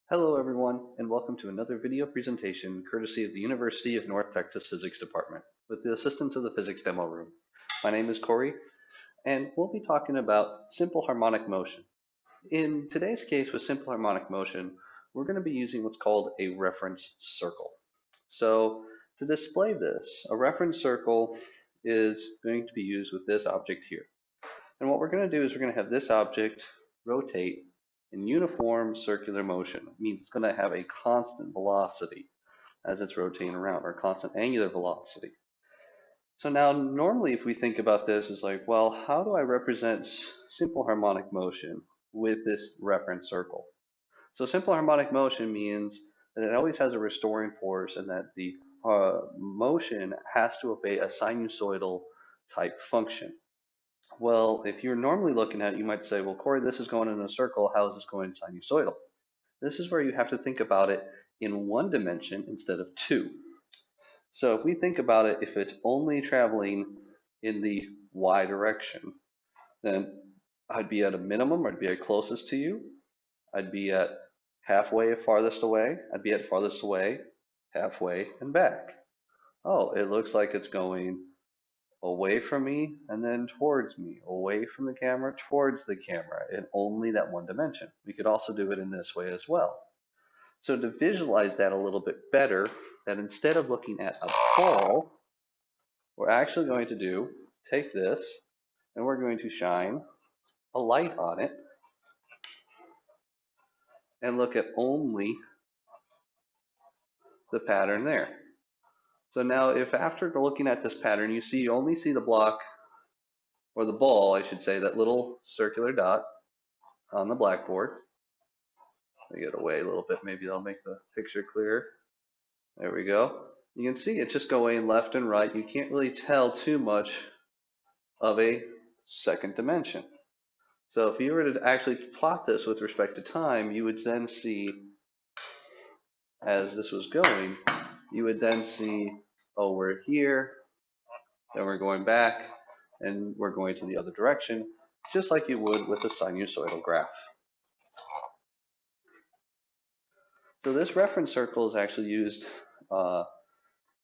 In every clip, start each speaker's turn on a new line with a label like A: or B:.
A: Hello everyone, and welcome to another video presentation courtesy of the University of North Texas Physics Department with the assistance of the Physics Demo Room. My name is Corey, and we'll be talking about simple harmonic motion. In today's case with simple harmonic motion, we're going to be using what's called a reference circle. So to display this, a reference circle is going to be used with this object here. And what we're going to do is we're going to have this object rotate in uniform circular motion. It means it's going to have a constant velocity as it's rotating around, or constant angular velocity. So now normally if we think about this as like, well, how do I represent simple harmonic motion with this reference circle? So simple harmonic motion means that it always has a restoring force and that the motion has to obey a sinusoidal type function. Well, if you're normally looking at it, you might say, well, Corey, this is going in a circle. How is this going sinusoidal? This is where you have to think about it in one dimension instead of two. So if we think about it, if it's only traveling in the y direction, then I'd be at a minimum, I'd be at closest to you. I'd be at halfway farthest away. I'd be at farthest away, halfway, and back. Oh, it looks like it's going away from me and then towards me, away from the camera, towards the camera, in only that one dimension. We could also do it in this way as well. So to visualize that a little bit better, that instead of looking at a ball, we're actually going to take this and we're going to shine a light on it and look at only the pattern there. So now if after looking at this pattern you only see the block, or the ball I should say, that little circular dot on the blackboard. Let me get away a little bit, maybe that'll make the picture clearer. There we go. You can see it's just going left and right. You can't really tell too much of a second dimension. So if you were to actually plot this with respect to time, you would then see, as this was going, you would then see, oh, we're here, then we're going back, and we're going to the other direction, just like you would with a sinusoidal graph. So this reference circle is actually used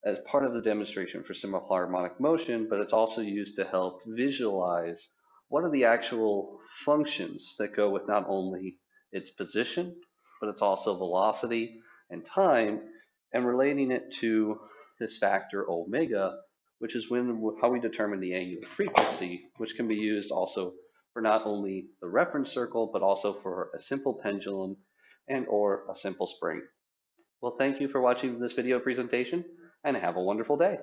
A: as part of the demonstration for simple harmonic motion, but it's also used to help visualize what are the actual functions that go with not only its position, but it's also velocity and time, and relating it to this factor omega, which is how we determine the angular frequency, which can be used also for not only the reference circle, but also for a simple pendulum and or a simple spring. Well, thank you for watching this video presentation, and have a wonderful day.